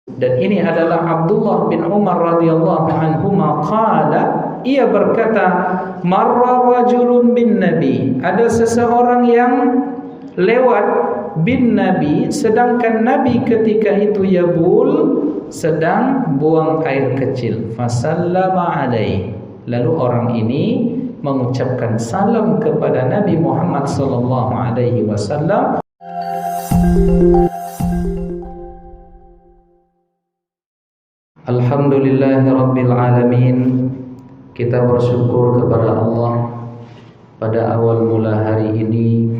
Dan ini adalah Abdullah bin Umar radhiyallahu anhuma qala, ia berkata, marra rajulun bin nabi, ada seseorang yang lewat bin nabi, sedangkan nabi ketika itu yabul, sedang buang air kecil. Fasallama alaih, lalu orang ini mengucapkan salam kepada Nabi Muhammad sallallahu alaihi wasallam. Alhamdulillahirabbil alamin. Kita bersyukur kepada Allah pada awal mula hari ini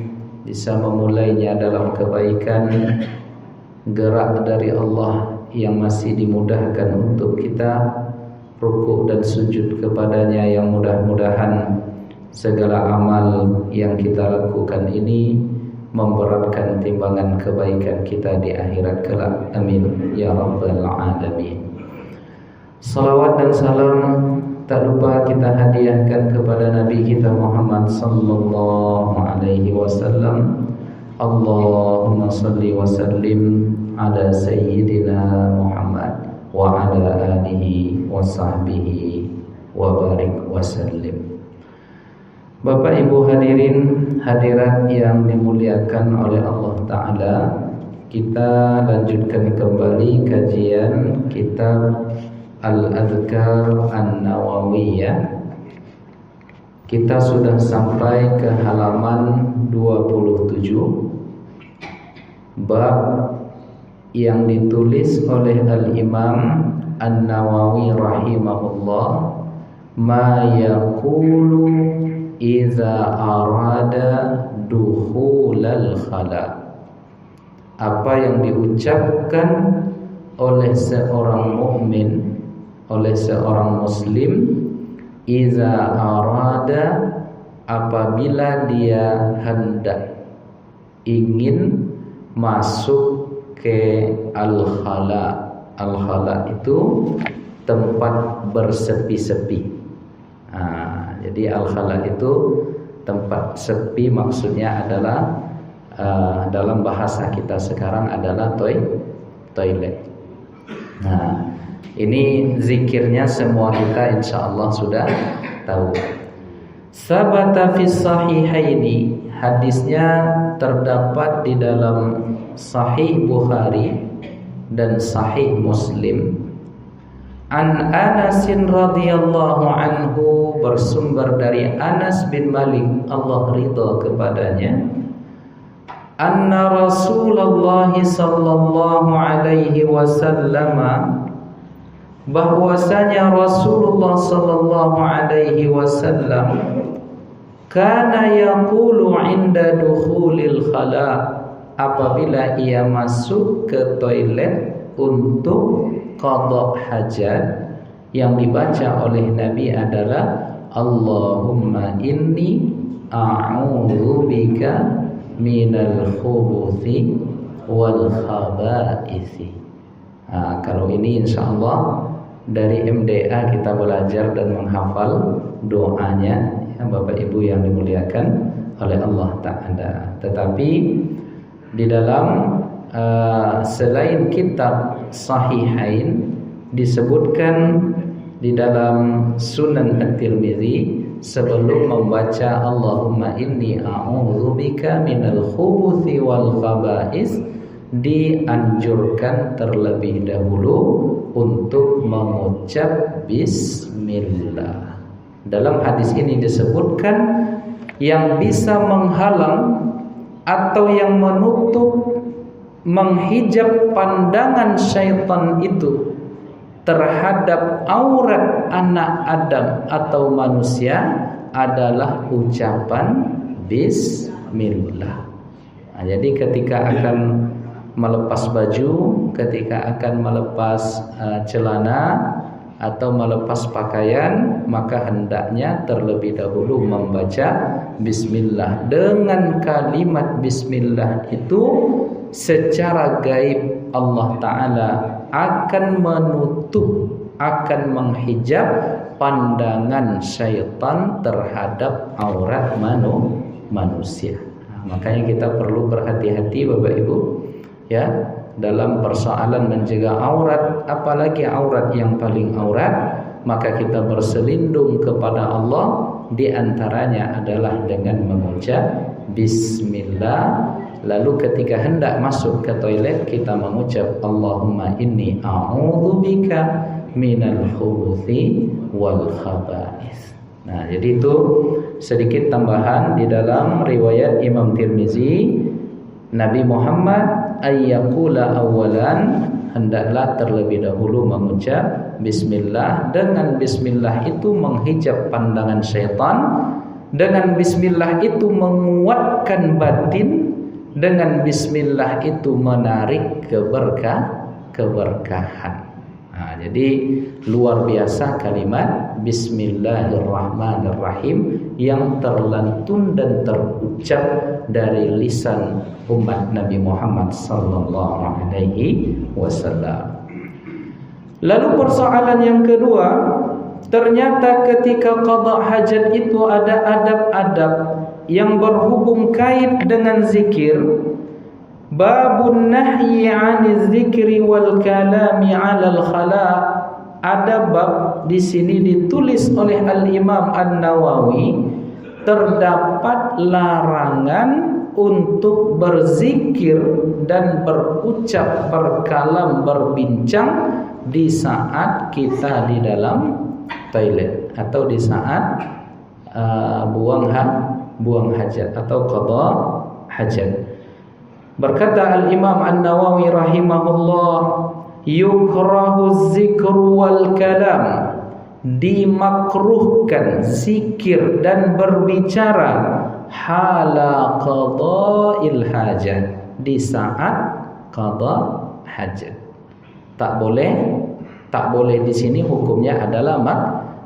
bisa memulainya dalam kebaikan, gerak dari Allah yang masih dimudahkan untuk kita rukuk dan sujud kepadanya, yang mudah-mudahan segala amal yang kita lakukan ini memberatkan timbangan kebaikan kita di akhirat kelak. Amin ya rabbal alamin. Salawat dan salam tak lupa kita hadiahkan kepada Nabi kita Muhammad sallallahu alaihi wasallam. Allahumma salli wa sallim ala sayyidina Muhammad wa ala alihi wa sahbihi wa barik wa sallim. Bapak Ibu hadirin hadirat yang dimuliakan oleh Allah Ta'ala, kita lanjutkan kembali kajian kitab Al-Adhkar An-Nawawiyah. Kita sudah sampai ke halaman 27, bab yang ditulis oleh Al-Imam An-Nawawi rahimahullah, ma yaqulu idza arada dukhulal khala, apa yang diucapkan oleh seorang mukmin, oleh seorang muslim, iza arada, apabila dia hendak ingin masuk ke al-khala. Al-khala itu tempat bersepi-sepi. Jadi al-khala itu tempat sepi, maksudnya adalah dalam bahasa kita sekarang adalah toilet. Ini zikirnya semua kita insyaallah sudah tahu. Sabata fi sahihaini, hadisnya terdapat di dalam Sahih Bukhari dan Sahih Muslim. An Anas radhiyallahu anhu, bersumber dari Anas bin Malik, Allah ridha kepadanya. Anna Rasulullah sallallahu alaihi wasallam, bahwasanya Rasulullah sallallahu alaihi wasallam kana yaqulu 'inda dukhulil khala, apabila ia masuk ke toilet untuk qada hajat, yang dibaca oleh Nabi adalah Allahumma inni a'udzubika minal khubuthi wal khaba'isi. Kalau ini insyaallah dari MDA kita belajar dan menghafal doanya, ya Bapak Ibu yang dimuliakan oleh Allah Ta'ala. Tetapi di dalam selain kitab Sahihain, disebutkan di dalam Sunan At-Tirmidzi, sebelum membaca Allahumma inni a'udzubika minal khubuthi wal khaba'is, dianjurkan terlebih dahulu untuk mengucap bismillah. Dalam hadis ini disebutkan yang bisa menghalang atau yang menutup, menghijab pandangan syaitan itu terhadap aurat anak Adam atau manusia adalah ucapan bismillah. Jadi ketika akan melepas baju, ketika akan melepas celana atau melepas pakaian, maka hendaknya terlebih dahulu membaca bismillah. Dengan kalimat bismillah itu secara gaib Allah Ta'ala akan menutup, akan menghijab pandangan syaitan terhadap aurat manusia. Makanya kita perlu berhati-hati Bapak Ibu, ya, dalam persoalan menjaga aurat, apalagi aurat yang paling aurat, maka kita berselindung kepada Allah, di antaranya adalah dengan mengucap bismillah. Lalu ketika hendak masuk ke toilet, kita mengucap Allahumma inni a'udzubika minal khubuthi wal khaba'ith. Nah, jadi itu sedikit tambahan di dalam riwayat Imam Tirmizi, Nabi Muhammad ayyakula awalan, hendaklah terlebih dahulu mengucap bismillah. Dengan bismillah itu menghijab pandangan syaitan, dengan bismillah itu menguatkan batin, dengan bismillah itu menarik keberkahan. Nah, jadi luar biasa kalimat bismillahirrahmanirrahim yang terlantun dan terucap dari lisan umat Nabi Muhammad sallallahu alaihi wasallam. Lalu persoalan yang kedua, ternyata ketika qada hajat itu ada adab-adab yang berhubung kait dengan zikir. Babun nahyi 'anil zikri wal kalami 'alal khala. Ada bab di sini ditulis oleh Al-Imam An-Nawawi, terdapat larangan untuk berzikir dan berucap, berkalam, berbincang di saat kita di dalam toilet atau di saat buang hajat atau qada hajat. Berkata Al-Imam An-Nawawi rahimahullah, yukrahu zikru wal kalam, dimakruhkan zikir dan berbicara hala qada'il hajat, di saat qada hajat. Tak boleh di sini hukumnya adalah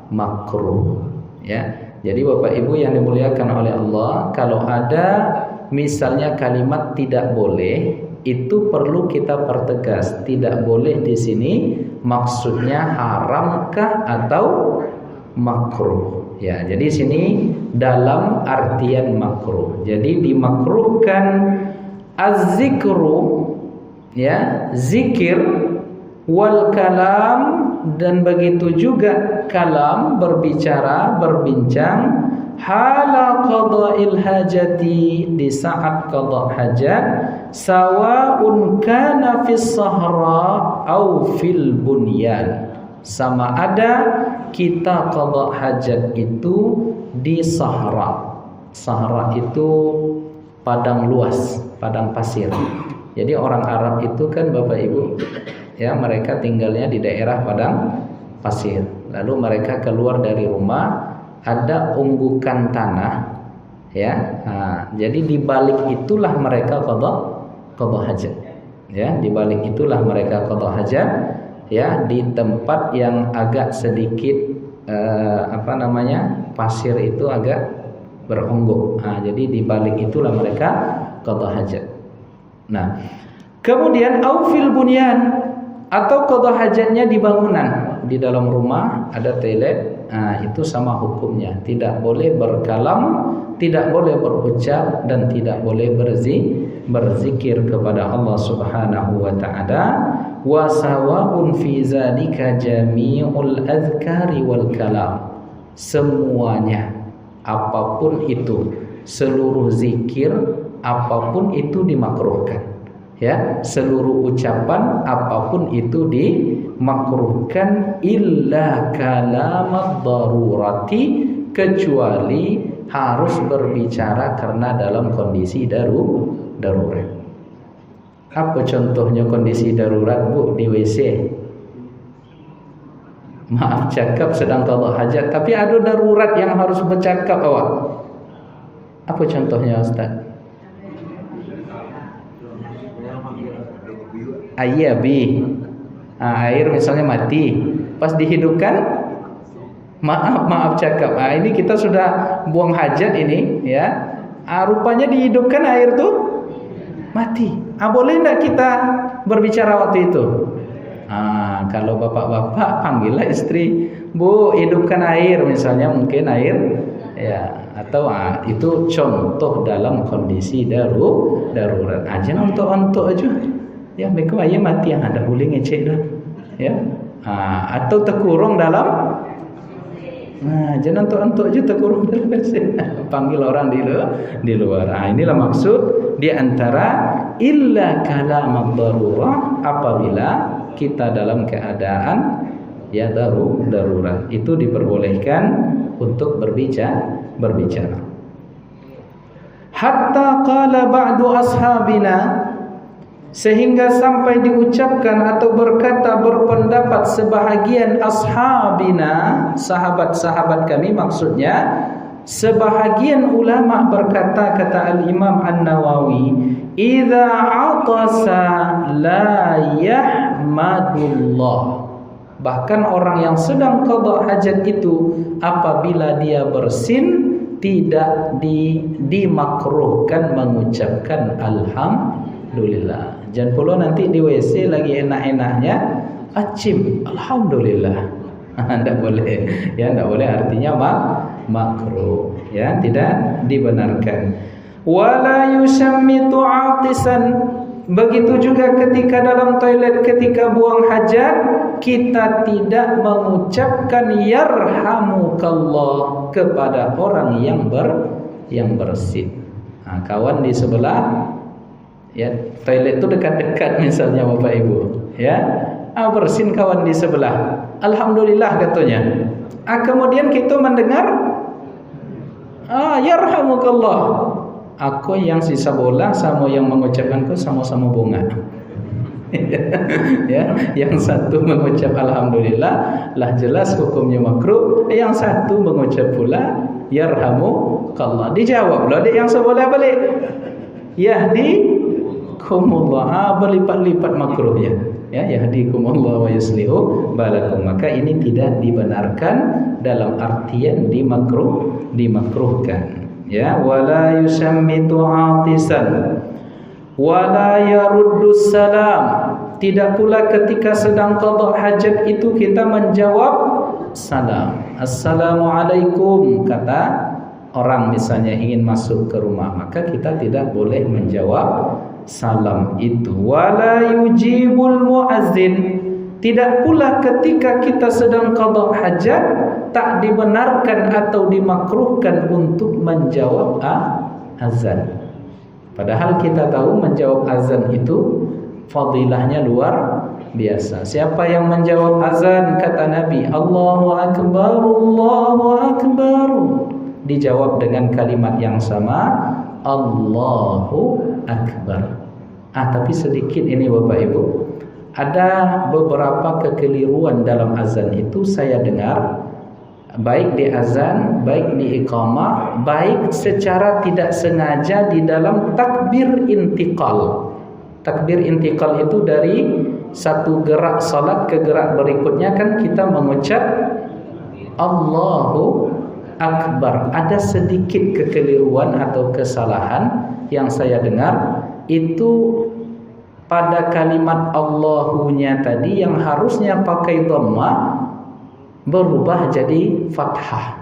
makruh, ya. Jadi Bapak Ibu yang dimuliakan oleh Allah, kalau ada misalnya kalimat tidak boleh, itu perlu kita pertegas. Tidak boleh di sini maksudnya haramkah atau makruh? Ya, jadi sini dalam artian makruh. Jadi dimakruhkan az-zikru, ya, zikir, wal kalam, dan begitu juga kalam, berbicara, berbincang, hala qada'il hajati, di saat qada' hajat, sawa'un kana fis sahra au fil bunyan, sama ada kita qada' hajat itu di sahra. Sahra itu padang luas, padang pasir. Jadi orang Arab itu kan Bapak Ibu, ya, mereka tinggalnya di daerah padang pasir. Lalu mereka keluar dari rumah, ada unggukan tanah, ya. Nah, jadi di balik itulah mereka qada hajat, ya. Di balik itulah mereka qada hajat, ya, di tempat yang agak sedikit pasir itu agak beronggok. Nah, jadi di balik itulah mereka qada hajat. Nah, kemudian aufil bunyan, atau qada hajatnya di bangunan, di dalam rumah ada toilet. Nah, itu sama hukumnya. Tidak boleh berkalam, tidak boleh berucap, dan tidak boleh berzikir kepada Allah Subhanahu wa ta'ala. Wa sawa'un fi zalika jami'ul azkari wal kalam. Semuanya, apapun itu, seluruh zikir, apapun itu dimakruhkan. Ya, seluruh ucapan apapun itu dimakruhkan, illa kalamat darurati, kecuali harus berbicara karena dalam kondisi darurat. Apa contohnya kondisi darurat, Bu? Di WC, maaf cakap sedang qada hajat, tapi ada darurat yang harus bercakap awak. Apa contohnya, Ustaz? Air misalnya mati, pas dihidupkan maaf cakap. Ini kita sudah buang hajat ini, ya. Rupanya dihidupkan air tuh mati. Boleh enggak kita berbicara waktu itu? Kalau bapak-bapak panggillah istri, Bu, hidupkan air, misalnya mungkin air, ya. Atau itu contoh dalam kondisi darurat. Aja untuk aja. Ya, mereka ayah mati yang ada boleh ngecek dah. Ya. Atau terkurung dalam jangan antuk je terkurung dalam mesin. Panggil orang di luar. Inilah maksud di antara illa kalam darurah, apabila kita dalam keadaan ya darurat, itu diperbolehkan untuk berbicara. Hatta qala ba'du ashabina, sehingga sampai diucapkan atau berpendapat sebahagian ashabina, sahabat-sahabat kami, maksudnya sebahagian ulama berkata, kata Al-Imam An-Nawawi, idza atasa la yahmadullah, bahkan orang yang sedang qada hajat itu apabila dia bersin tidak dimakruhkan mengucapkan alhamdulillah. Jangan pula nanti di WC lagi enak-enaknya acim alhamdulillah. Tidak boleh. Ya, tidak boleh, artinya makruh. Ya, tidak dibenarkan. Wala yusammitu atisan. Begitu juga ketika dalam toilet, ketika buang hajat, kita tidak mengucapkan yarhamukallah kepada orang yang bersin. Kawan di sebelah, ya, toilet itu dekat-dekat misalnya Bapak Ibu, ya, bersin kawan di sebelah, alhamdulillah katanya. Kemudian kita mendengar yarhamukallah. Aku yang sisa bola sama yang mengucapkanku sama-sama bunga. Ya, yang satu mengucap alhamdulillah, lah jelas hukumnya makruh. Yang satu mengucap pula yarhamukallah. Dijawab lah yang sebelah balik, yahdikumullah, berlipat-lipat makruhnya. Ya, yahdikumullah wa yuslihu balakum. Maka ini tidak dibenarkan dalam artian dimakruhkan. Ya, wala yusammitu atisan wala yaruddus salam. Tidak pula ketika sedang qada hajat itu kita menjawab salam. Assalamualaikum, kata orang misalnya ingin masuk ke rumah, maka kita tidak boleh menjawab salam itu. Wala yujibul muazzin. Tidak pula ketika kita sedang qada hajat tak dibenarkan atau dimakruhkan untuk menjawab azan. Padahal kita tahu menjawab azan itu fadilahnya luar biasa. Siapa yang menjawab azan, kata Nabi, Allahu Akbar, Allahu Akbar, dijawab dengan kalimat yang sama, Allahu Akbar. Tapi sedikit ini Bapak Ibu, ada beberapa kekeliruan dalam azan itu saya dengar, baik di azan, baik di iqamah, baik secara tidak sengaja di dalam takbir intiqal. Takbir intiqal itu dari satu gerak salat ke gerak berikutnya kan kita mengucap Allahu Akbar. Ada sedikit kekeliruan atau kesalahan yang saya dengar, itu pada kalimat Allahunya tadi yang harusnya pakai dhammah berubah jadi fathah.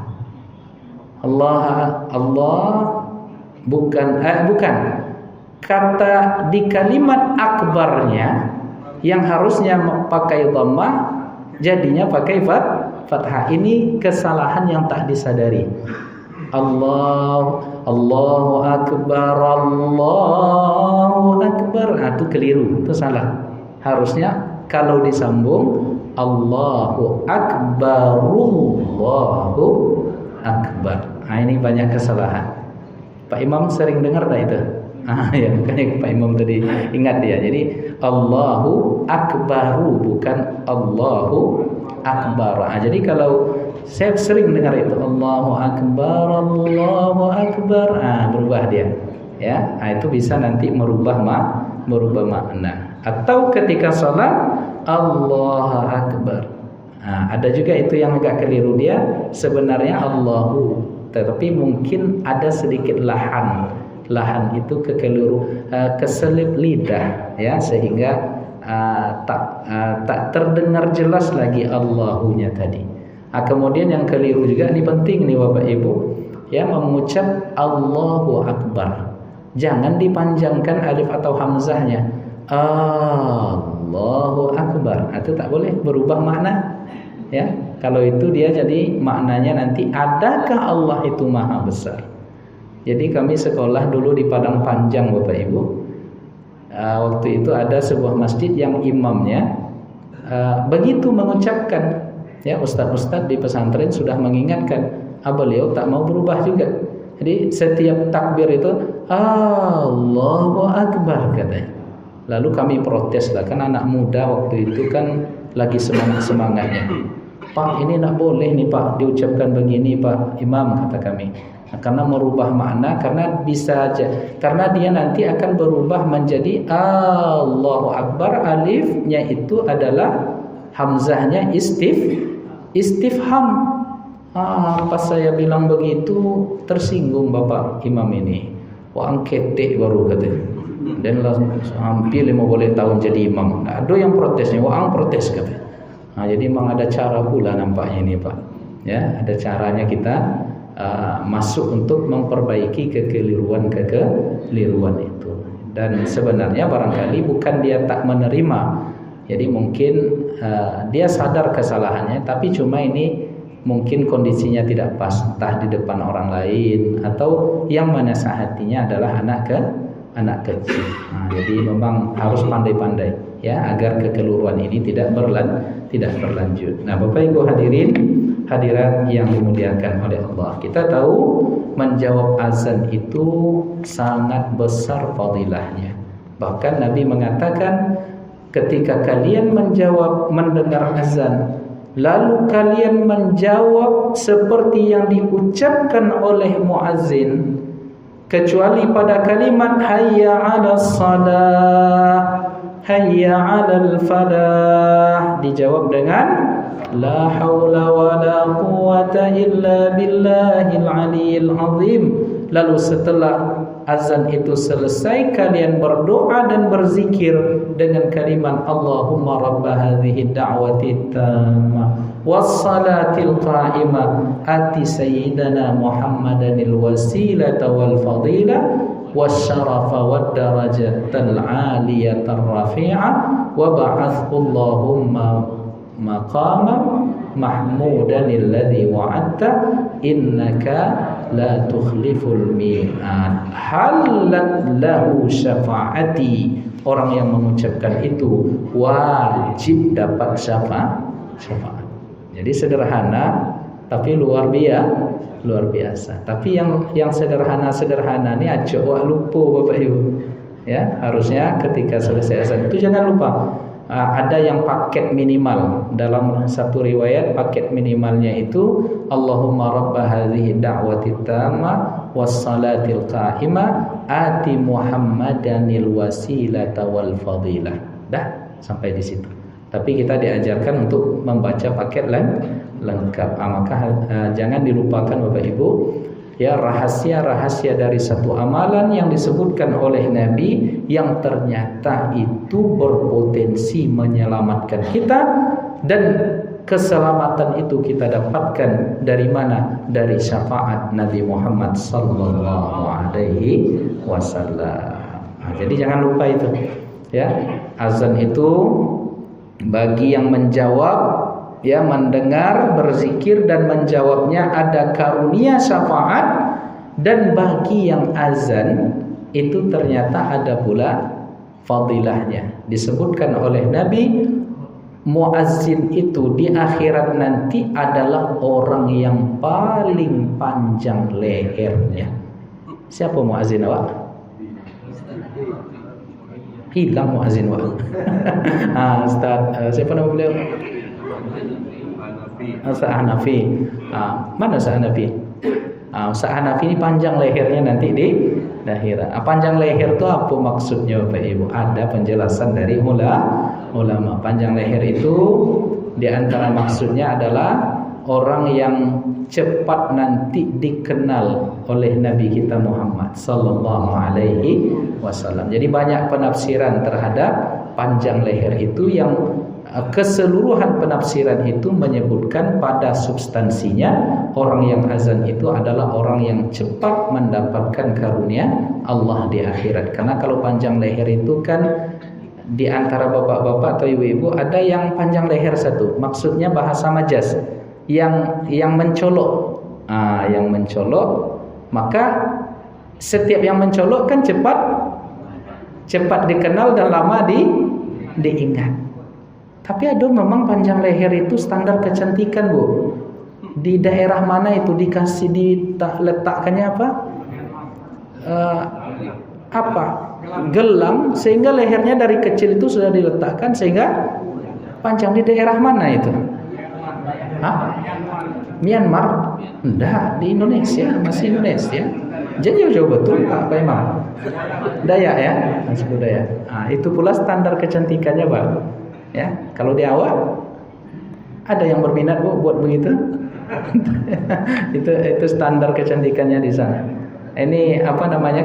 Allah bukan. Kata di kalimat akbarnya yang harusnya pakai dhammah jadinya pakai fathah. Ini kesalahan yang tak disadari. Allahu Akbar, Allahu Akbar. Itu keliru, itu salah. Harusnya kalau disambung Allahu Akbar, Allahu Akbar. Ini banyak kesalahan. Pak Imam sering dengar tak itu? Ya, makanya Pak Imam tadi ingat dia. Jadi Allahu Akbaru bukan Allahu Akbar. Jadi kalau saya sering dengar itu Allahu Akbar, Allahu Akbar, berubah dia. Ya, itu bisa nanti merubah makna. Atau ketika salat Allahu Akbar. Ada juga itu yang agak keliru, dia sebenarnya Allahu, tetapi mungkin ada sedikit lahan itu keselip lidah, ya, sehingga tak terdengar jelas lagi Allahunya tadi. Kemudian yang keliru juga, ini penting nih Bapak Ibu, ya, mengucap Allahu Akbar. Jangan dipanjangkan alif atau hamzahnya. Allahu Akbar. Itu tak boleh berubah makna. Ya, kalau itu dia jadi maknanya nanti adakah Allah itu maha besar. Jadi kami sekolah dulu di Padang Panjang Bapak Ibu. Waktu itu ada sebuah masjid yang imamnya begitu mengucapkan, ya, ustaz-ustaz di pesantren sudah mengingatkan, beliau tak mau berubah juga. Jadi setiap takbir itu Allahu Akbar katanya. Lalu kami protes lah, kan anak muda waktu itu kan lagi semangat-semangatnya. Pak, ini tak boleh nih Pak diucapkan begini Pak Imam, kata kami. Nah, karena merubah makna, karena bisa aja, karena dia nanti akan berubah menjadi Allahu Akbar, alifnya itu adalah hamzahnya istifham. Pas saya bilang begitu tersinggung Bapak Imam ini. Wah, angketek baru katanya. Dan hampir 50 tahun jadi imam. Nah, ada yang protesnya, wah protes katanya. Nah, jadi memang ada cara pula nampaknya ini Pak. Ya, ada caranya kita masuk untuk memperbaiki kekeliruan itu. Dan sebenarnya barangkali bukan dia tak menerima. Jadi mungkin dia sadar kesalahannya, tapi cuma ini mungkin kondisinya tidak pas, entah di depan orang lain atau yang menasihatinya adalah anak kecil. Nah, jadi memang harus pandai-pandai ya agar kekeliruan ini tidak berlanjut. Nah, Bapak Ibu hadirin hadirat yang dimuliakan oleh Allah, kita tahu menjawab azan itu sangat besar fadilahnya. Bahkan Nabi mengatakan, ketika kalian mendengar azan, lalu kalian menjawab seperti yang diucapkan oleh muazzin, kecuali pada kalimat hayya 'alas shalah, hayya 'alal falah, dijawab dengan la haula wala quwata illa billahil aliyil azim. Lalu setelah azan itu selesai, kalian berdoa dan berzikir dengan kalimat Allahumma rabba hadhihi da'wati tammah wassalatil qa'imah ati sayyidana Muhammadanil wasilata wal fadilah wasyarafa wad darajatal 'aliyatar rafi'ah wa ba'athu Allahumma maqaman mahmudan alladhi wa'adta innaka la tukhliful mi'ad halat lahu syafa'ati. Orang yang mengucapkan itu wajib dapat syafaat. Jadi sederhana tapi luar biasa. Tapi yang sederhana ini aja lupa Bapak Ibu. Ya, harusnya ketika selesai azan itu jangan lupa. Ada yang paket minimal. Dalam satu riwayat paket minimalnya itu Allahumma rabba hadhihi da'wati tammah wassalatil qa'imah ati Muhammadanil wasilata wal fadilah. Dah sampai di situ. Tapi kita diajarkan untuk membaca paket lengkap. Maka jangan dilupakan Bapak Ibu, ya, rahasia-rahasia dari satu amalan yang disebutkan oleh Nabi yang ternyata itu berpotensi menyelamatkan kita, dan keselamatan itu kita dapatkan dari mana? Dari syafaat Nabi Muhammad sallallahu alaihi wasallam. Jadi jangan lupa itu. Ya, azan itu bagi yang menjawab, ya, mendengar, berzikir dan menjawabnya ada karunia syafaat, dan bagi yang azan itu ternyata ada pula fadilahnya. Disebutkan oleh Nabi, muazzin itu di akhirat nanti adalah orang yang paling panjang lehernya. Siapa muazzin awak? Hilang muazzin awak. Ustaz, siapa nama beliau? Ustaz Hanafi. Mana Ustaz Hanafi? Ustaz Hanafi ini panjang lehernya nanti di akhirat. Panjang leher itu apa maksudnya Bapak Ibu? Ada penjelasan dari ulama. Panjang leher itu di antara maksudnya adalah orang yang cepat nanti dikenal oleh Nabi kita Muhammad sallallahu alaihi wasallam. Jadi banyak penafsiran terhadap panjang leher itu, yang keseluruhan penafsiran itu menyebutkan pada substansinya orang yang azan itu adalah orang yang cepat mendapatkan karunia Allah di akhirat. Karena kalau panjang leher itu kan di antara bapak-bapak atau ibu-ibu ada yang panjang leher satu, maksudnya bahasa majas, yang mencolok. Yang mencolok, maka setiap yang mencolok kan cepat dikenal dan lama diingat. Tapi ada memang panjang leher itu standar kecantikan, Bu. Di daerah mana itu dikasih letakkannya apa? Gelang, sehingga lehernya dari kecil itu sudah diletakkan sehingga panjang. Di daerah mana itu? Myanmar? Enggak, di Indonesia, masih Indonesia. Jadi jauh betul Pak Imam. Dayak ya, suku Dayak. Itu pula standar kecantikannya, Pak. Ya, kalau di awak ada yang berminat, Bu, buat begitu? itu standar kecantikannya di sana. Ini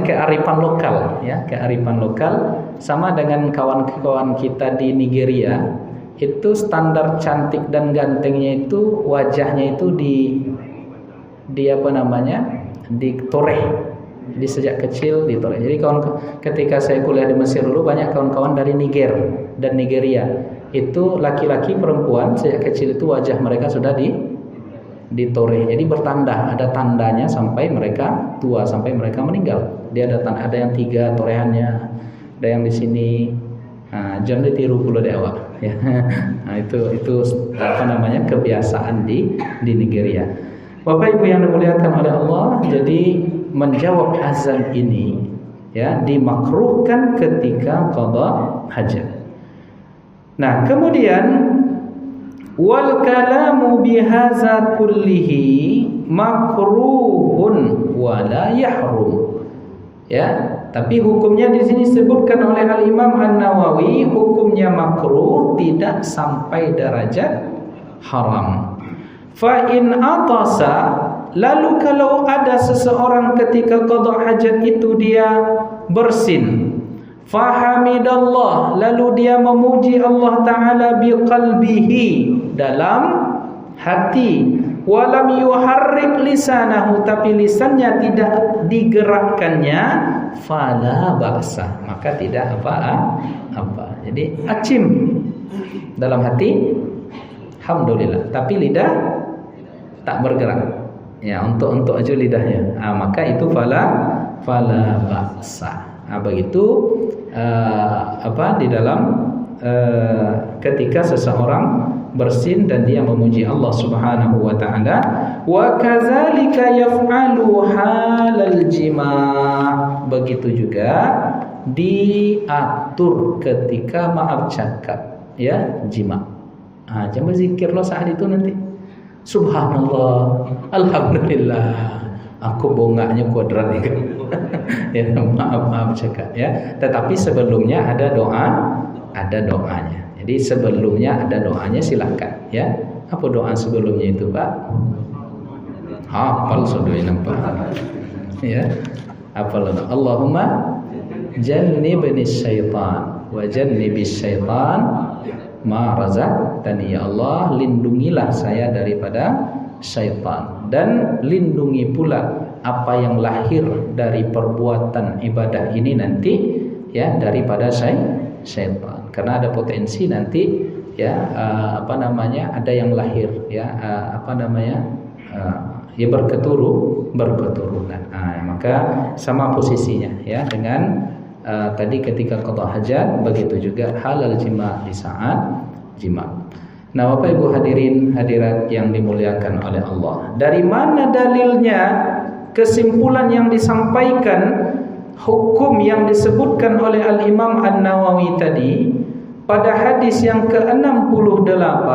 kearifan lokal ya, kearifan lokal. Sama dengan kawan-kawan kita di Nigeria, itu standar cantik dan gantengnya itu wajahnya itu ditoreh. Jadi sejak kecil ditoreh. Jadi ketika saya kuliah di Mesir dulu, banyak kawan-kawan dari Niger dan Nigeria. Itu laki-laki perempuan sejak kecil itu wajah mereka sudah ditoreh. Jadi bertanda, ada tandanya sampai mereka tua, sampai mereka meninggal. Dia ada yang 3 torehannya, ada yang di sini. Jangan ditiru pula di awak. Ya. Itu kebiasaan di Nigeria. Bapak Ibu yang dimuliakan oleh Allah, jadi menjawab azan ini ya dimakruhkan ketika qada hajat. Nah, kemudian wal kalamu bihaza kullihi makruhun wala yahrum. Ya, tapi hukumnya di sini disebutkan oleh Al-Imam An-Nawawi, hukumnya makruh, tidak sampai derajat haram. Fa in atasa, lalu kalau ada seseorang ketika qada hajat itu dia bersin, fahamidallah, lalu dia memuji Allah Ta'ala biqalbihi, dalam hati, walam yuharrik lisanahu, tapi lisannya tidak digerakkannya, fala ba'sa, maka tidak apa-apa. Jadi acim dalam hati, alhamdulillah, tapi lidah tak bergerak. Ya, untuk aja lidahnya. Maka itu fala ba'sa. Begitu di dalam ketika seseorang bersin dan dia memuji Allah Subhanahu wa taala. Wa kadzalika yaf'alu halal jima'. Begitu juga diatur ketika maaf cakap ya, jima'. Jangan berzikir lo saat itu nanti. Subhanallah, alhamdulillah, aku bongaknya kuadrat nih. Ya, maaf cakap ya. Tetapi sebelumnya ada doanya. Jadi sebelumnya ada doanya, silakan ya. Apa doa sebelumnya itu, Pak? Hafal sudah nampak. Ya. Hafal. Allahumma jannibni syaitan wa jannibis syaitan ma razaqtani. Ya Allah, lindungilah saya daripada syaitan, dan lindungi pula apa yang lahir dari perbuatan ibadah ini nanti ya daripada syaitan. Karena ada potensi nanti ya ada yang lahir ya ya berketurunan. Maka sama posisinya ya dengan tadi ketika qada hajat, begitu juga halal jima' di saat jima'. Nah, Bapak Ibu hadirin hadirat yang dimuliakan oleh Allah, dari mana dalilnya kesimpulan yang disampaikan hukum yang disebutkan oleh Al-Imam An-Nawawi tadi pada hadis yang ke-68?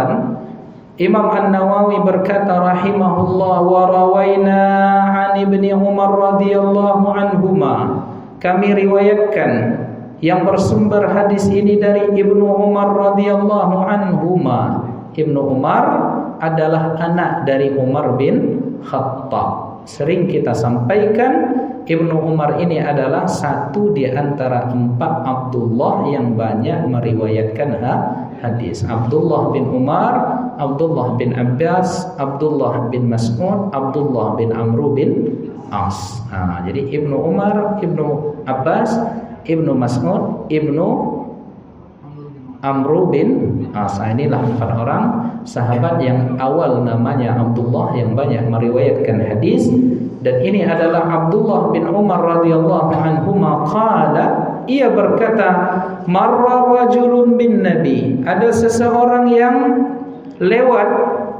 Imam An-Nawawi berkata rahimahullah, wa rawaina 'an Ibni Umar radhiyallahu anhuma, kami riwayatkan yang bersumber hadis ini dari Ibnu Umar radhiyallahu anhuma. Ibnu Umar adalah anak dari Umar bin Khattab. Sering kita sampaikan Ibnu Umar ini adalah satu di antara 4 Abdullah yang banyak meriwayatkan hadis. Abdullah bin Umar, Abdullah bin Abbas, Abdullah bin Mas'ud, Abdullah bin Amr bin As. Jadi Ibnu Umar, Ibnu Abbas, Ibnu Mas'ud, Ibnu Amr bin As. Inilah 4 orang sahabat yang awal namanya Abdullah yang banyak meriwayatkan hadis, dan ini adalah Abdullah bin Umar radhiyallahu anhuma qala, ia berkata, marra rajulun bin nabi, ada seseorang yang lewat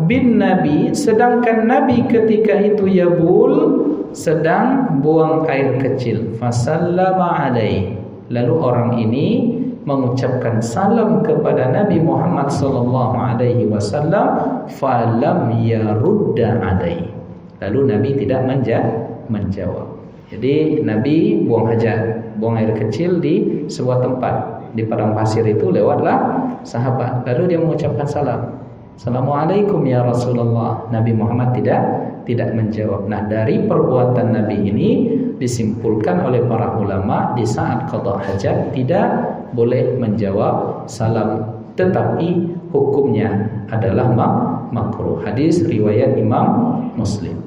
bin nabi, sedangkan nabi ketika itu yabul, sedang buang air kecil, fasallama alaih, lalu orang ini mengucapkan salam kepada Nabi Muhammad sallallahu alaihi wasallam, falam yarudda alaihi, lalu Nabi tidak menjawab. Jadi Nabi buang hajat, buang air kecil di sebuah tempat di padang pasir, itu lewatlah sahabat, lalu dia mengucapkan salam, Assalamualaikum ya Rasulullah. Nabi Muhammad tidak menjawab. Nah, dari perbuatan Nabi ini disimpulkan oleh para ulama, di saat qada hajat tidak boleh menjawab salam, tetapi hukumnya adalah makruh. Hadis riwayat Imam Muslim.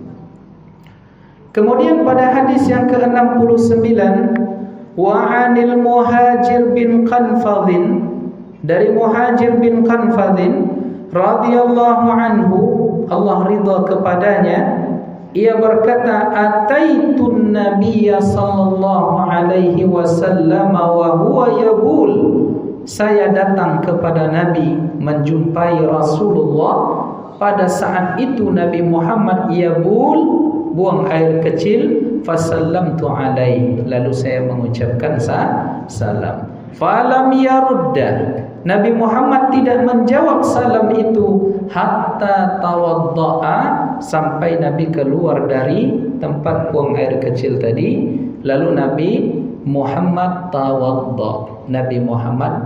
Kemudian pada hadis yang ke-69, wa 'anil Muhajir bin Qanfadhin, dari Muhajir bin Qanfadhin radhiyallahu anhu, Allah ridha kepadanya, ia berkata, ataitun nabiyya sallallahu alaihi wasallam wa huwa yabul, saya datang kepada Nabi, menjumpai Rasulullah pada saat itu Nabi Muhammad yabul, buang air kecil, fasallamtu alaihi, lalu saya mengucapkan salam, falam yarudda, Nabi Muhammad tidak menjawab salam itu, hatta tawadda'a, sampai Nabi keluar dari tempat buang air kecil tadi, lalu Nabi Muhammad tawadda, Nabi Muhammad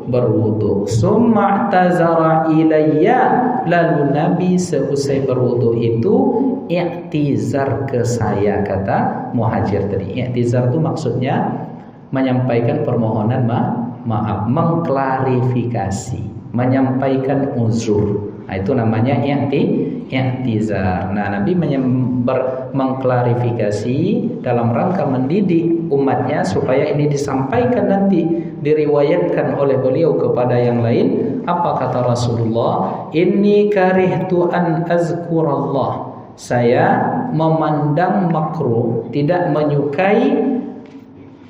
berwudu, summa i'tazara ilayya, lalu Nabi seusai berwudu itu i'tizar ke saya, kata Muhajir tadi. I'tizar itu maksudnya menyampaikan permohonan maaf, mengklarifikasi, menyampaikan uzur. Nah, itu namanya i'tizar. Nah, Nabi mengklarifikasi dalam rangka mendidik umatnya supaya ini disampaikan nanti, diriwayatkan oleh beliau kepada yang lain. Apa kata Rasulullah? Inni karihtu an azkurallah, saya memandang makruh, tidak menyukai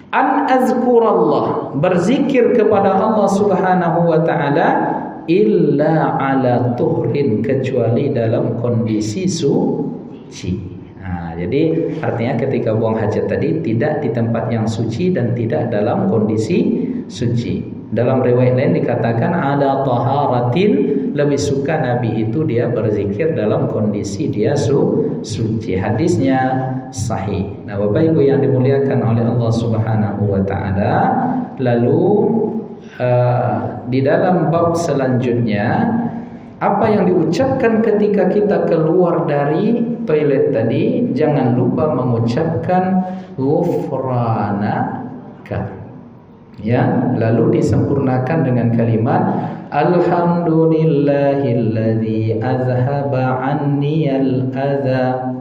an azkurallah, berzikir kepada Allah Subhanahu wa taala, illa ala tuhrin, kecuali dalam kondisi suci. Nah, jadi artinya ketika buang hajat tadi tidak di tempat yang suci dan tidak dalam kondisi suci. Dalam riwayat lain dikatakan ada taharatin, lebih suka Nabi itu dia berzikir dalam kondisi dia suci. Hadisnya sahih. Nah, Bapak Ibu yang dimuliakan oleh Allah Subhanahu wa taala, lalu di dalam bab selanjutnya, apa yang diucapkan ketika kita keluar dari toilet tadi, jangan lupa mengucapkan ghufranaka. Ya, lalu disempurnakan dengan kalimat alhamdulillahilladzi azhaba anniyal adza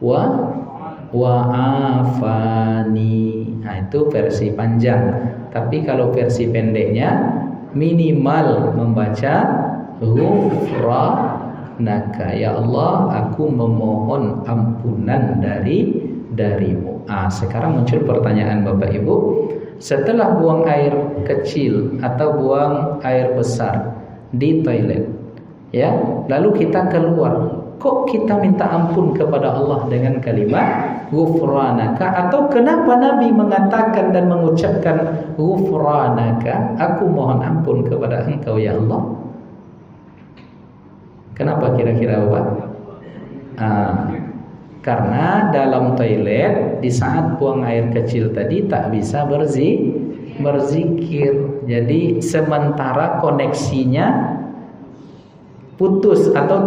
wa afani. Nah, itu versi panjang. Tapi kalau versi pendeknya minimal membaca ghufranaka, ya Allah, aku memohon ampunan darimu. Sekarang muncul pertanyaan Bapak Ibu, setelah buang air kecil atau buang air besar di toilet, ya, lalu kita keluar, kok kita minta ampun kepada Allah dengan kalimat ghufranaka? Atau kenapa Nabi mengatakan dan mengucapkan ghufranaka, aku mohon ampun kepada Engkau ya Allah? Kenapa kira-kira Bapak? Karena dalam toilet di saat buang air kecil tadi tak bisa berzikir. Jadi sementara koneksinya putus atau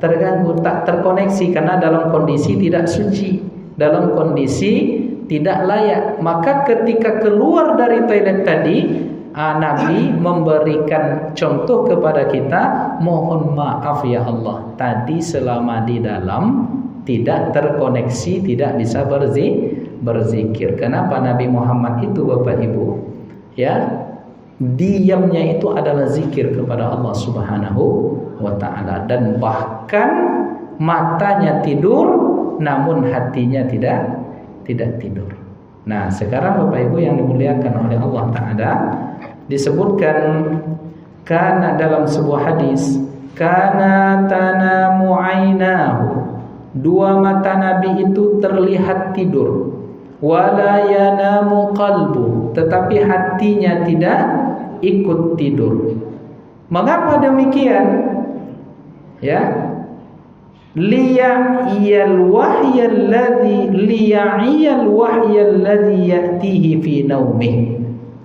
terganggu, tak terkoneksi karena dalam kondisi tidak suci, dalam kondisi tidak layak. Maka ketika keluar dari toilet tadi, Nabi memberikan contoh kepada kita, mohon maaf ya Allah, tadi selama di dalam tidak terkoneksi, tidak bisa berzikir. Kenapa Nabi Muhammad itu Bapak Ibu? Ya, diamnya itu adalah zikir kepada Allah Subhanahu wa taala, dan bahkan matanya tidur namun hatinya tidak tidur. Nah, sekarang Bapak Ibu yang dimuliakan oleh Allah taala, disebutkan karena dalam sebuah hadis, kana tanamu ainahu, dua mata Nabi itu terlihat tidur, wala yanamu qalbu, tetapi hatinya tidak ikut tidur. Mengapa demikian? Ya, liya'iyal wahyal ladzi ya'tihi fi naumih.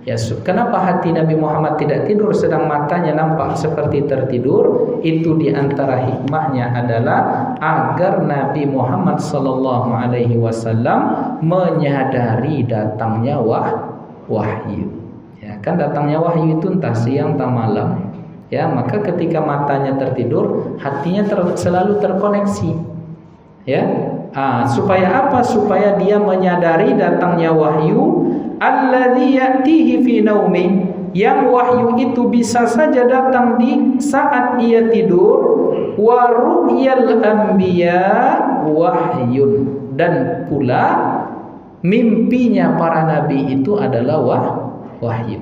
Ya, kenapa hati Nabi Muhammad tidak tidur sedang matanya nampak seperti tertidur? Itu diantara hikmahnya adalah agar Nabi Muhammad sallallahu alaihi wasallam menyadari datangnya wahyu. Ya, kan datangnya wahyu itu entah siang entah malam. Ya, maka ketika matanya tertidur, hatinya selalu terkoneksi. Ya, supaya apa? Supaya dia menyadari datangnya wahyu. Alladzi ya'tihi fi naumi, yang wahyu itu bisa saja datang di saat ia tidur. Wa ru'yal anbiya wahyun, dan pula mimpinya para nabi itu adalah wahyu.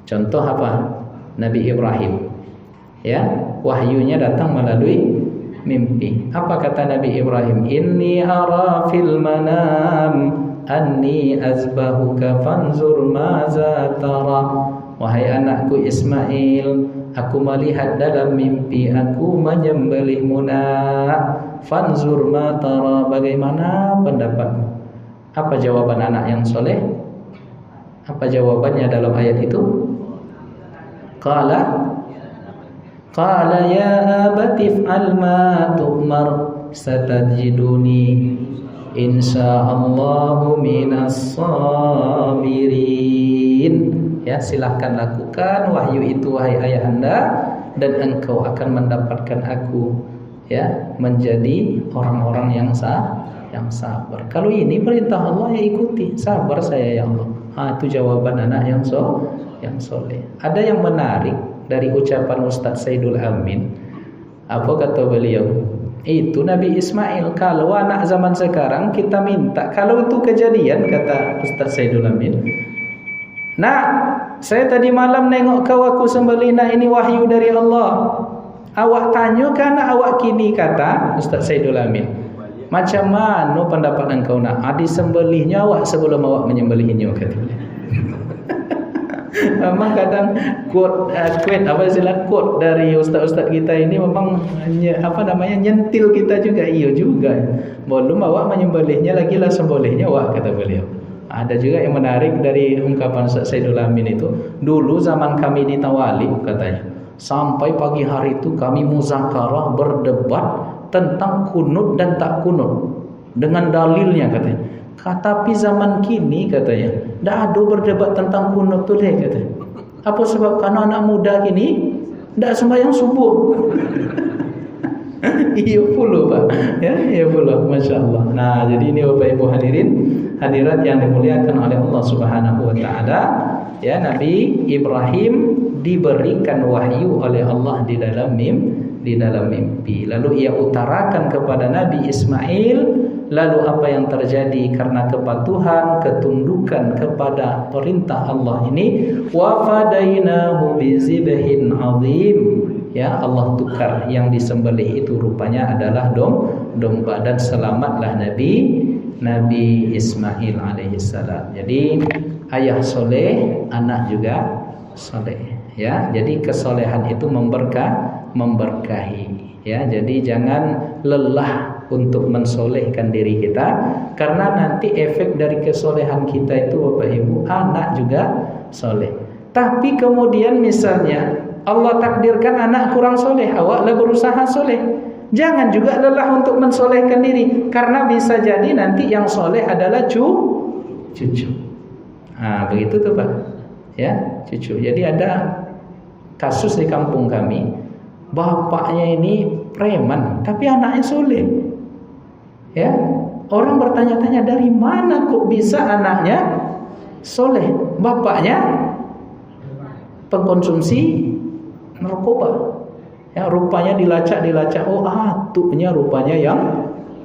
Contoh apa? Nabi Ibrahim, ya, wahyunya datang melalui mimpi. Apa kata Nabi Ibrahim? Inni ara fil manam anni azbahuka fanzur maza tara. Wahai anakku Ismail, aku melihat dalam mimpi aku menyembelihmu. Fanzur ma tara, bagaimana pendapatmu? Apa jawaban anak yang soleh? Apa jawabannya dalam ayat itu? Qala ya abati if'al ma tu'mar satajiduni insyaallahu minas sabirin. Ya, silahkan lakukan wahyu itu wahai ayahanda, dan engkau akan mendapatkan aku, ya, menjadi orang-orang yang sabar. Kalau ini perintah Allah, ya ikuti. Sabar saya ya Allah. Itu jawaban anak yang soleh. Ada yang menarik dari ucapan Ustaz Saidul Amin. Apa kata beliau? Itu Nabi Ismail. Kalau anak zaman sekarang kita minta, kalau itu kejadian, kata Ustaz Saidul Amin, nah, saya tadi malam nengok kau aku sembelih, nah ini wahyu dari Allah. Awak tanya karena awak kini, kata Ustaz Saidul Amin, macam mana pendapat engkau nak? Disembelihnya awak sebelum awak menyembelihnya, kata beliau. Memang kadang quote dari ustaz-ustaz kita ini memang nyentil kita juga. Iya juga, belum awak menyembelihnya lagi lah sembelihnya awak, kata beliau. Ada juga yang menarik dari ungkapan Ustaz Saidul Amin itu. Dulu zaman kami di Tawalib, katanya, sampai pagi hari itu kami muzakarah berdebat tentang kunut dan tak kunut dengan dalilnya, katanya. Tapi zaman kini, katanya, tidak ada berdebat tentang kunut tu deh, katanya. Apa sebab? Karena anak muda kini tidak sembahyang subuh. Iya pula, Pak. Ya, iya pula, Masya Allah. Nah, jadi ini Bapak Ibu hadirat yang dimuliakan oleh Allah Subhanahu wa taala. Ya, Nabi Ibrahim diberikan wahyu oleh Allah di dalam mimpi. Lalu ia utarakan kepada Nabi Ismail. Lalu apa yang terjadi karena kepatuhan, ketundukan kepada perintah Allah ini? Wa fadainahu bizibhin azim. Ya, Allah tukar yang disembelih itu rupanya adalah domba, dan selamatlah Nabi Ismail alaihissalam. Jadi ayah soleh, anak juga soleh. Ya, jadi kesolehan itu memberkahi. Ya, jadi jangan lelah untuk mensolehkan diri kita, karena nanti efek dari kesolehan kita itu, Bapak Ibu, anak juga soleh. Tapi kemudian misalnya Allah takdirkan anak kurang soleh, awaklah berusaha soleh. Jangan juga lelah untuk mensolehkan diri, karena bisa jadi nanti yang soleh adalah cucu. Begitu tuh Pak. Ya, cucu. Jadi ada kasus di kampung kami, bapaknya ini preman, tapi anaknya soleh. Ya, orang bertanya-tanya, dari mana kok bisa anaknya soleh, bapaknya pengkonsumsi narkoba. Ya, rupanya dilacak, oh tuknya rupanya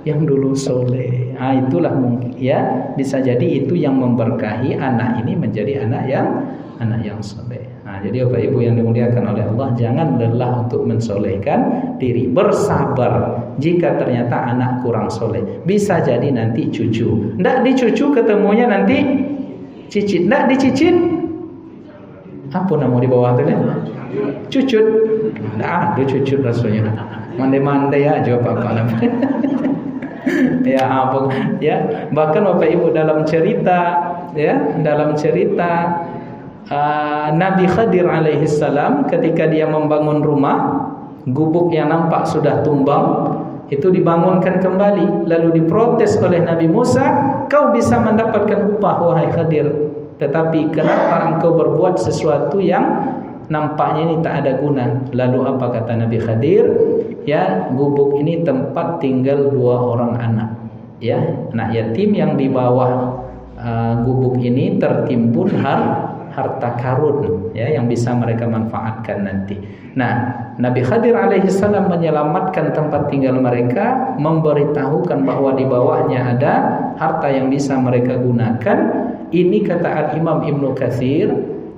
yang dulu soleh. Itulah mungkin ya, bisa jadi itu yang memberkahi anak ini menjadi anak yang soleh. Jadi Bapak Ibu yang dimuliakan oleh Allah, jangan lelah untuk mensolehkan diri. Bersabar jika ternyata anak kurang soleh. Bisa jadi nanti cucu. Ndak dicucu ketemunya nanti cicit. Ndak dicicit, apa nama di bawah itu ya? Cucut. Ndak ada cucut rasanya. Mande-mande aja apa namanya. Ya apa ya, bahkan Bapak Ibu dalam cerita Nabi Khadir alaihissalam ketika dia membangun rumah, gubuk yang nampak sudah tumbang itu dibangunkan kembali, lalu diprotes oleh Nabi Musa, kau bisa mendapatkan upah wahai Khadir, tetapi kenapa engkau berbuat sesuatu yang nampaknya ini tak ada guna? Lalu apa kata Nabi Khadir? Ya, gubuk ini tempat tinggal 2 orang anak. Ya, anak yatim yang di bawah gubuk ini tertimbun harta karun, ya, yang bisa mereka manfaatkan nanti. Nah, Nabi Khadir alaihissalam menyelamatkan tempat tinggal mereka, memberitahukan bahwa di bawahnya ada harta yang bisa mereka gunakan. Ini kata Al-Imam Ibnu Katsir,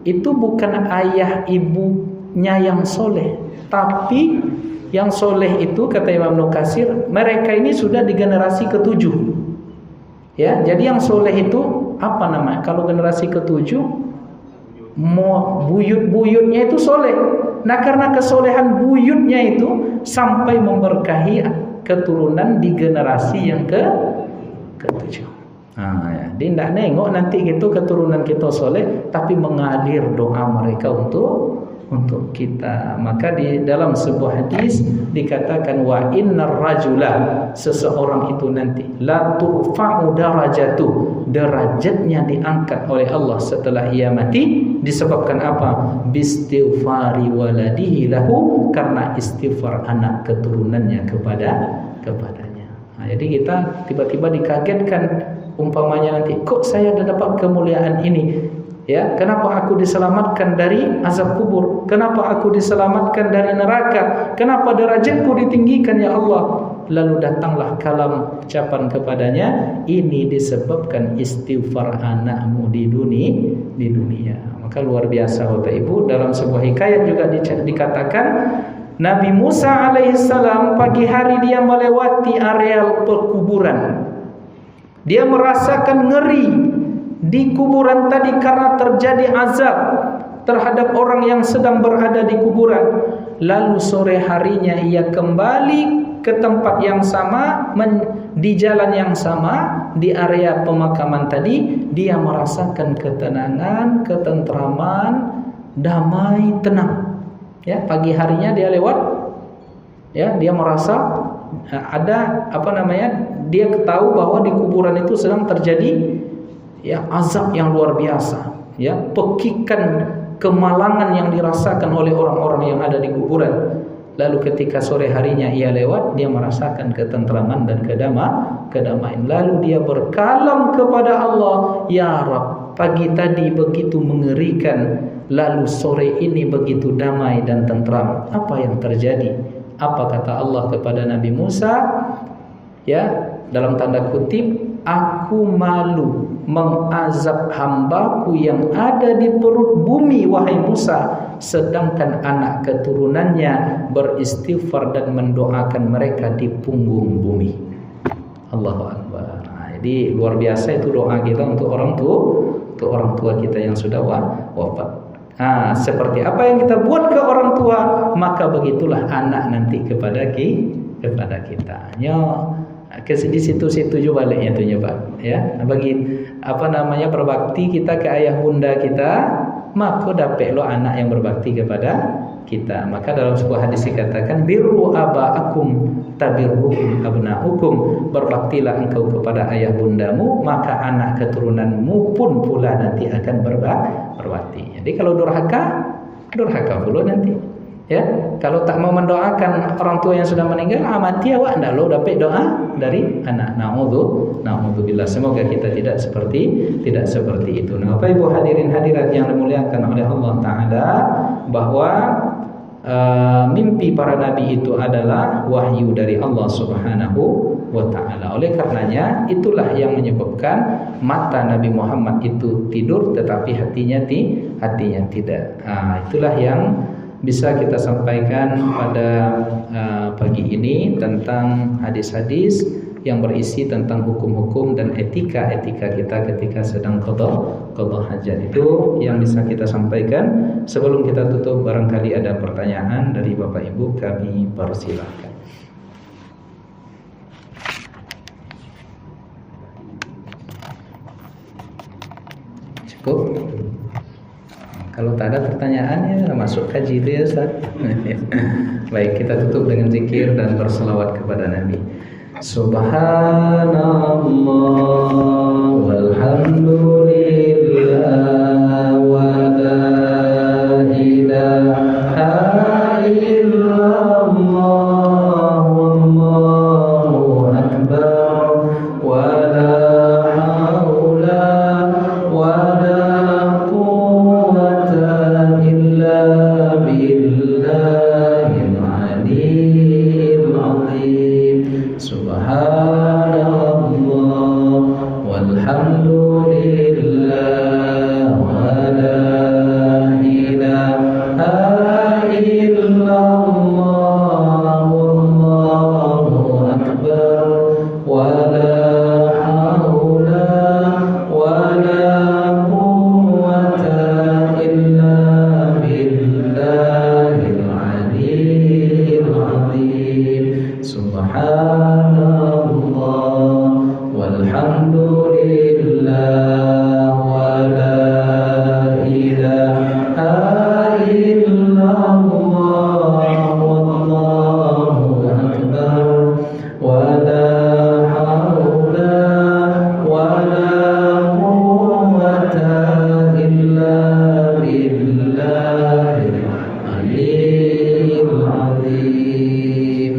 itu bukan ayah ibunya yang soleh, tapi yang soleh itu kata Imam Ibnu Katsir, mereka ini sudah di generasi ke-7. Ya, jadi yang soleh itu apa namanya? Kalau generasi ke-7, buyut-buyutnya itu soleh. Nah, karena kesolehan buyutnya itu sampai memberkahi keturunan di generasi yang ke-7. Ya. Dia tidak nengok nanti gitu keturunan kita soleh, tapi mengalir doa mereka untuk kita. Maka di dalam sebuah hadis dikatakan wa innar rajula, seseorang itu nanti la turfa'u darajatuh, derajatnya diangkat oleh Allah setelah ia mati. Disebabkan apa? Bistighfari waladihi lahu, karena istighfar anak keturunannya kepadanya. Jadi kita tiba-tiba dikagetkan, umpamanya nanti, kok saya dapat kemuliaan ini? Ya, kenapa aku diselamatkan dari azab kubur? Kenapa aku diselamatkan dari neraka? Kenapa derajatku ditinggikan ya Allah? Lalu datanglah kalam ucapan kepadanya, ini disebabkan istighfar anakmu di dunia. Maka luar biasa Bapak Ibu. Dalam sebuah hikayat juga dikatakan Nabi Musa alaihissalam pagi hari dia melewati areal perkuburan. Dia merasakan ngeri di kuburan tadi karena terjadi azab terhadap orang yang sedang berada di kuburan. Lalu sore harinya ia kembali ke tempat yang sama, di jalan yang sama, di area pemakaman tadi. Dia merasakan ketenangan, ketentraman, damai, tenang. Ya, pagi harinya dia lewat, ya, dia merasa ada dia tahu bahwa di kuburan itu sedang terjadi ya azab yang luar biasa, ya, pekikan, kemalangan yang dirasakan oleh orang-orang yang ada di kuburan. Lalu ketika sore harinya ia lewat, dia merasakan ketentraman dan kedamaian. Lalu dia berkalam kepada Allah, ya Rabb, pagi tadi begitu mengerikan, lalu sore ini begitu damai dan tentram. Apa yang terjadi? Apa kata Allah kepada Nabi Musa? Ya, dalam tanda kutip, aku malu mengazab hambaku yang ada di perut bumi, wahai Musa, sedangkan anak keturunannya beristighfar dan mendoakan mereka di punggung bumi. Allahu Akbar. Jadi luar biasa itu doa kita untuk orang tua kita yang sudah wafat. Seperti apa yang kita buat ke orang tua, maka begitulah anak nanti kepada kita. Di situ-situ juga baliknya tuh Pak, ya. Bagi berbakti kita ke ayah bunda kita, maka dapat lo anak yang berbakti kepada kita. Maka dalam sebuah hadis dikatakan birru abaakum tabirrukum abnaukum, berbaktilah engkau kepada ayah bundamu, maka anak keturunanmu pun pula nanti akan berbakti. Jadi kalau durhaka pula nanti. Ya, kalau tak mau mendoakan orang tua yang sudah meninggal, mati awak ndak lo dapat doa dari anak. Naudzubillah. Semoga kita tidak seperti itu. Nah, Bapak Ibu hadirin hadirat yang dimuliakan oleh Allah Taala, bahwa mimpi para nabi itu adalah wahyu dari Allah Subhanahu wa taala. Oleh karenanya itulah yang menyebabkan mata Nabi Muhammad itu tidur tetapi hatinya tidak. Itulah yang bisa kita sampaikan pada pagi ini tentang hadis-hadis yang berisi tentang hukum-hukum dan etika-etika kita ketika sedang qada hajat. Itu yang bisa kita sampaikan. Sebelum kita tutup, barangkali ada pertanyaan dari Bapak Ibu, kami persilahkan. Cukup? Kalau tak ada pertanyaan, ya masuk kaji itu ya Ustaz. Baik, kita tutup dengan zikir dan berselawat kepada Nabi. Subhanallah walhamdulillah wa la ilaha illallah wallahu akbar wa la haula wa la quwwata illa billahil aliyyil azim. Subhanallah walhamdulillah wa la ilaha illallah wallahu akbar wa la haula wa la quwwata illa billahil aliyyil azim. Subhanallah walhamdulillah wa la ilaha illallah wallahu akbar wa la haula wa la quwwata illa billahil aliyyil azim.